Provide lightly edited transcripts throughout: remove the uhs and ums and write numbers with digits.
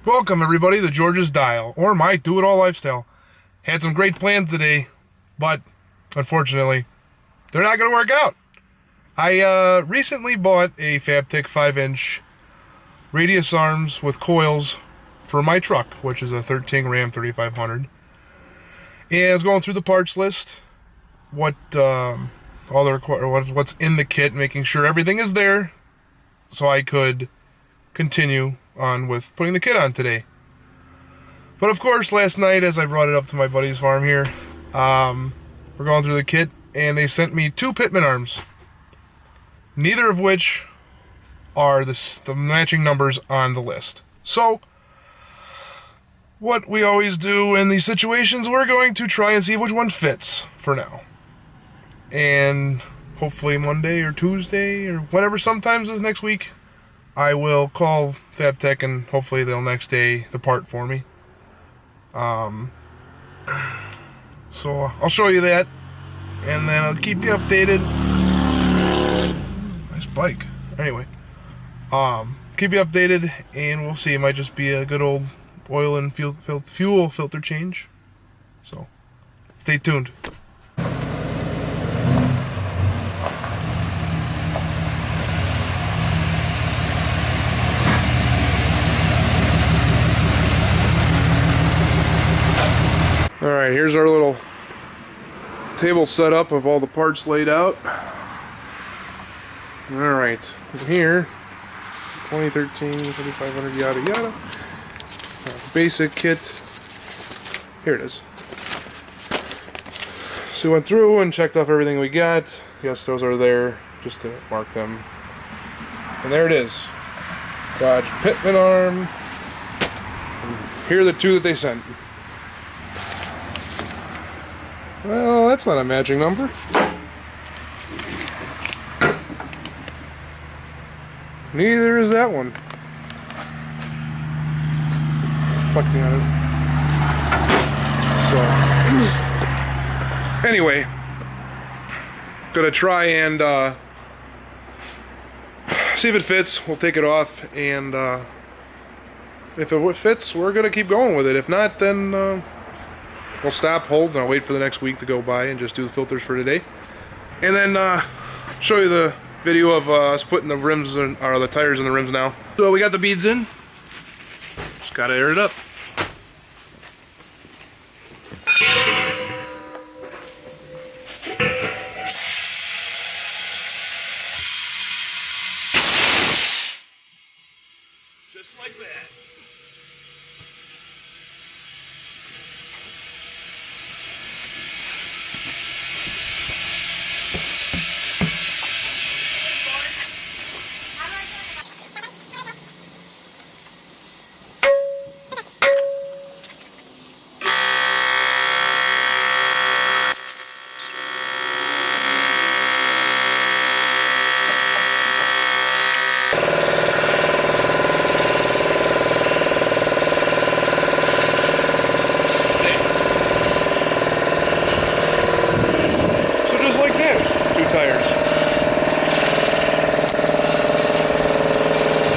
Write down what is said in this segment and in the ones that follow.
Welcome everybody to George's Dial, or my do-it-all lifestyle. Had some great plans today, but unfortunately, they're not going to work out. I recently bought a Fabtech 5-inch radius arms with coils for my truck, which is a 13 Ram 3500. And I was going through the parts list, what's in the kit, making sure everything is there, so I could continue on with putting the kit on today. But of course, last night, as I brought it up to my buddy's farm here, we're going through the kit, and they sent me 2 Pitman arms, neither of which are the matching numbers on the list. So, what we always do in these situations, we're going to try and see which one fits for now. And hopefully Monday or Tuesday or whatever, sometimes this next week, I will call Fabtech and hopefully they'll next day the part for me. So I'll show you that, and then I'll keep you updated. Nice bike. Anyway, keep you updated, and we'll see. It might just be a good old oil and fuel filter change. So stay tuned. Alright, here's our little table setup of all the parts laid out. Alright, here, 2013, 3500, yada yada. Basic kit. Here it is. So we went through and checked off everything we got. Yes, those are there, just to mark them. And there it is. Dodge Pitman arm. And here are the 2 that they sent. Well, that's not a matching number. Neither is that one. Reflecting on it. So, anyway, gonna try and see if it fits. We'll take it off, and if it fits, we're gonna keep going with it. If not, then we'll stop, hold, and I'll wait for the next week to go by and just do the filters for today. And then show you the video of us putting the rims in, or the tires in the rims now. So we got the beads in. Just gotta air it up. Just like that. Tires.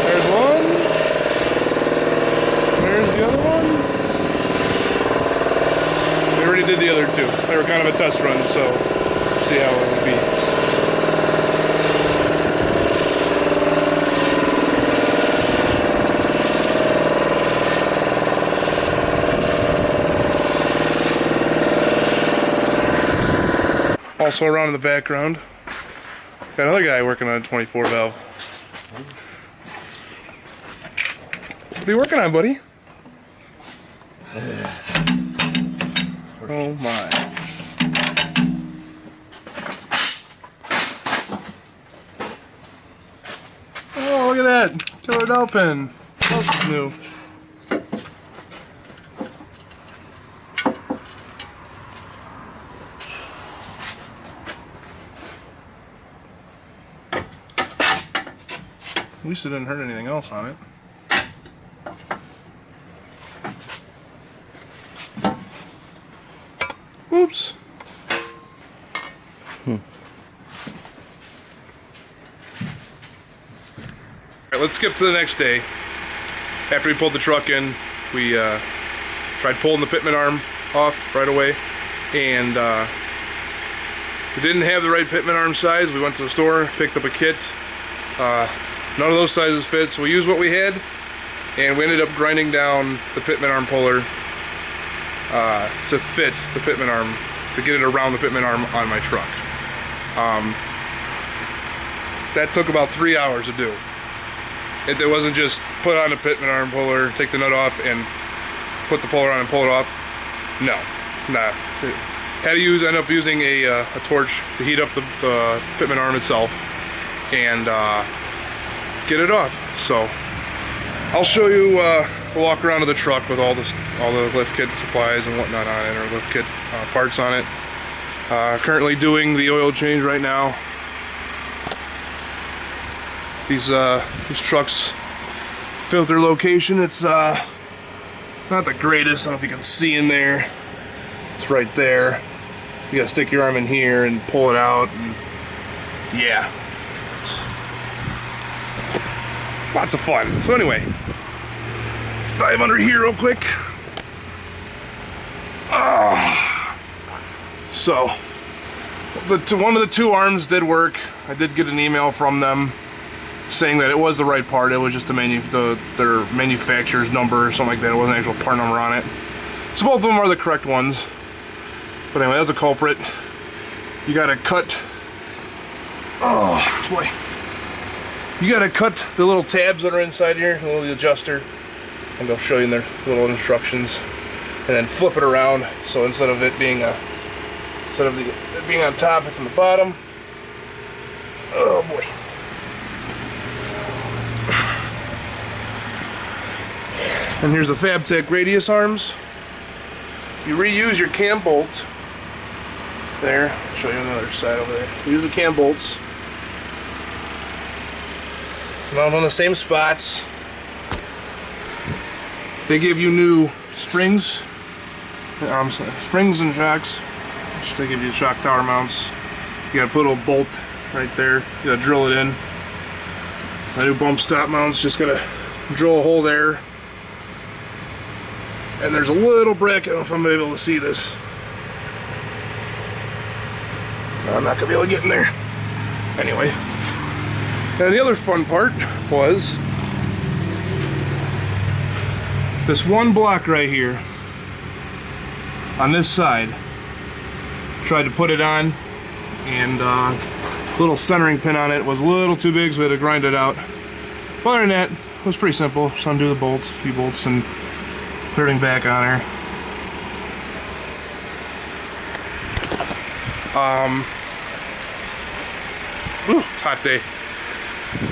There's one. There's the other one. We already did the other 2. They were kind of a test run, so let's see how it will be. Also around in the background, got another guy working on a 24 valve. What are you working on, buddy? Oh my. Oh, look at that. Killer dowel pin. What else is new? At least it didn't hurt anything else on it. Oops. Alright, let's skip to the next day. after we pulled the truck in, we tried pulling the pitman arm off right away, and we didn't have the right pitman arm size. We went to the store, picked up a kit. None of those sizes fit, so we used what we had, and we ended up grinding down the pitman arm puller to fit the pitman arm, to get it around the pitman arm on my truck. That took about 3 hours to do. It wasn't just put on a pitman arm puller, take the nut off, and put the puller on and pull it off. No, nah. Had to end up using a torch to heat up the pitman arm itself and get it off. So I'll show you the walk around of the truck with all the lift kit supplies and whatnot on it, or lift kit parts on it. Currently doing the oil change right now. These trucks, filter location, it's not the greatest. I don't know if you can see in there. It's right there. You gotta stick your arm in here and pull it out, and yeah, it's lots of fun. So anyway, let's dive under here real quick. So one of the two arms did work. I did get an email from them saying that it was the right part. It was just their manufacturer's number or something like that. It wasn't an actual part number on it. So both of them are the correct ones. But anyway, that's a culprit. You gotta cut. Oh boy! You gotta cut the little tabs that are inside here, the little adjuster, and they'll show you in their little instructions. And then flip it around, so instead of it being it being on top, it's on the bottom. Oh boy! And here's the Fabtech radius arms. You reuse your cam bolt. There, I'll show you on the other side over there. Use the cam bolts. Not on the same spots. They give you new springs. Springs and shocks. They give you shock tower mounts. You gotta put a little bolt right there. You gotta drill it in. My new bump stop mounts, just gotta drill a hole there. And there's a little brick. I don't know if I'm able to see this. No, I'm not gonna be able to get in there. Anyway. And the other fun part was this one block right here on this side. Tried to put it on, and little centering pin on it was a little too big, so we had to grind it out. But other than that, it was pretty simple. Just undo the bolts, a few bolts, and put everything back on there. It's a hot day.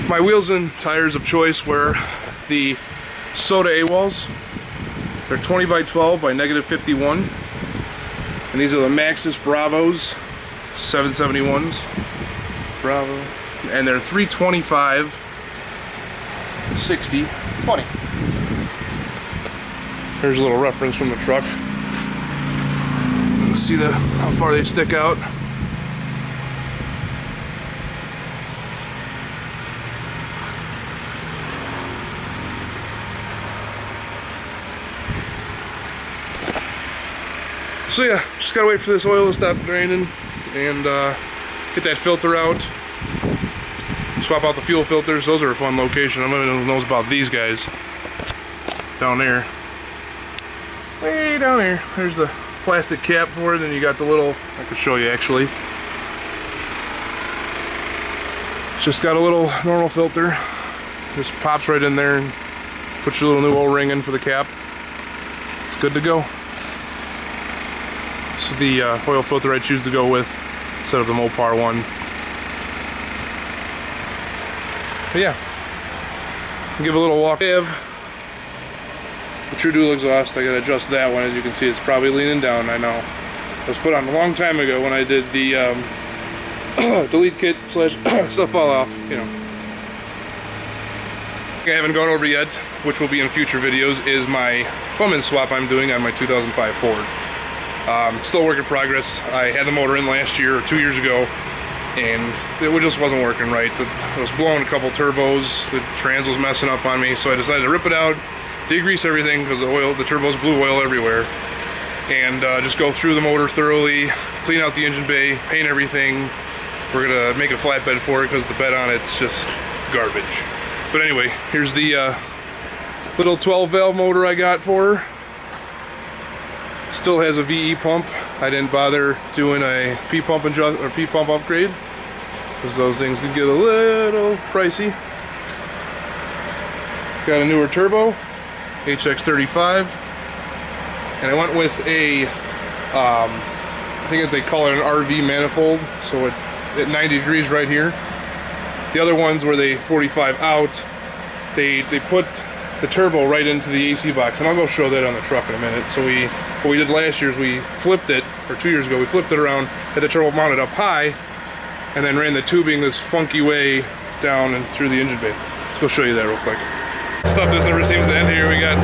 My wheels and tires of choice were the Soda AWOLs. They're 20 by 12 by negative 51. And these are the Maxxis Bravos 771s. Bravo. And they're 325 60 20. Here's a little reference from the truck. Let's see how far they stick out. So yeah, just gotta wait for this oil to stop draining and get that filter out. Swap out the fuel filters. Those are a fun location. Everyone knows about these guys. Down there. Way down there. There's the plastic cap for it, and you got the little, I could show you actually. It's just got a little normal filter. Just pops right in there and puts your little new O-ring in for the cap. It's good to go. So the oil filter I choose to go with instead of the Mopar one. But yeah, I'll give a little walk. I have the True Dual exhaust. I gotta adjust that one. As you can see, it's probably leaning down. I know. It was put on a long time ago when I did the delete kit / stuff fall off. You know. I haven't gone over yet, which will be in future videos, is my Fumin swap I'm doing on my 2005 Ford. Still a work in progress. I had the motor in last year or 2 years ago, and it just wasn't working right. It was blowing a couple turbos, the trans was messing up on me, so I decided to rip it out, degrease everything because the turbos blew oil everywhere, and just go through the motor thoroughly, clean out the engine bay, paint everything. We're gonna make a flatbed for it because the bed on it's just garbage. But anyway, here's the little 12 valve motor I got for her. Still has a VE pump. I didn't bother doing a P-pump P-pump upgrade because those things could get a little pricey. Got a newer turbo, HX35, and I went with a, I think they call it an RV manifold, so at 90 degrees right here. The other ones where they 45 out, they put the turbo right into the AC box, and I'll go show that on the truck in a minute. So what we did last year is we flipped it, or 2 years ago, we flipped it around, had the turbo mounted up high, and then ran the tubing this funky way down and through the engine bay. Let's go show you that real quick. Stuff this never seems to end here. We got...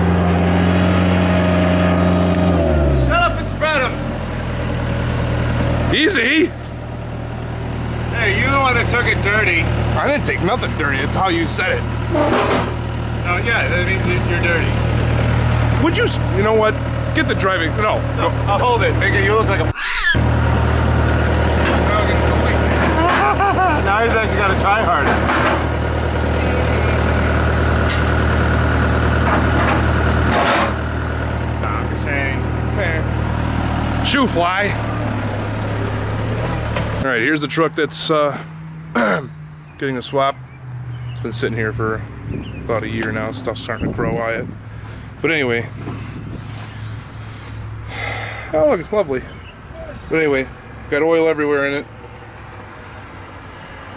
Shut up and spread them! Easy! Hey, you're the one that took it dirty. I didn't take nothing dirty, it's how you said it. Oh yeah, that means you're dirty. Would you... You know what? Get the driving... No. I'll hold it. Make it, you look like a... Now he's actually got to try harder. No, I'm just saying. Shoe fly. All right, here's the truck that's getting a swap. It's been sitting here for about a year now. Stuff's starting to grow on it. But anyway. Oh, look, it's lovely. But anyway, got oil everywhere in it.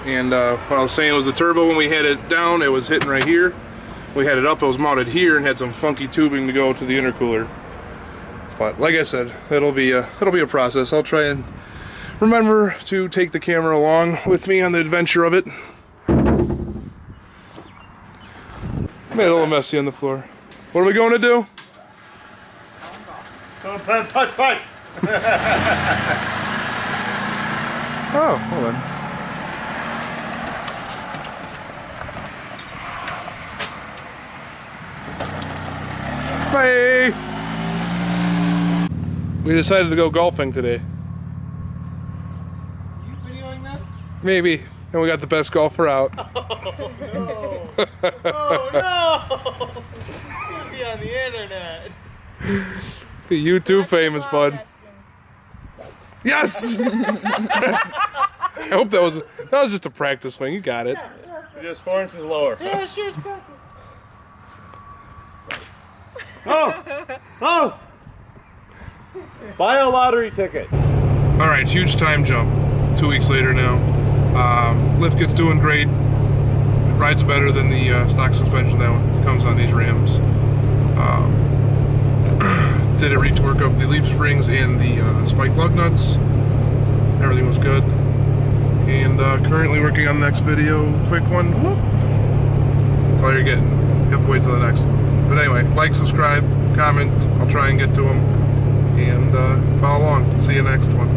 And what I was saying was the turbo, when we had it down, it was hitting right here. We had it up, it was mounted here and had some funky tubing to go to the intercooler. But like I said, it'll be a process. I'll try and remember to take the camera along with me on the adventure of it. Made it a little messy on the floor. What are we going to do? Putt. Oh, hold on. Bye! We decided to go golfing today. You videoing this? Maybe. And we got the best golfer out. Oh no! Oh no! You'll be on the internet. The YouTube famous, bud. Yes! I hope that was just a practice swing. You got it. Just 4 inches lower. Yeah, sure, it's perfect. Oh! Buy a lottery ticket. All right, huge time jump. 2 weeks later now. Lift gets doing great. It rides better than the stock suspension that comes on these Rams. Did a retorque of the leaf springs and the spike lug nuts. Everything was good. And currently working on the next video. Quick one. That's all you're getting. You have to wait till the next one. But anyway, like, subscribe, comment. I'll try and get to them. And follow along. See you next one.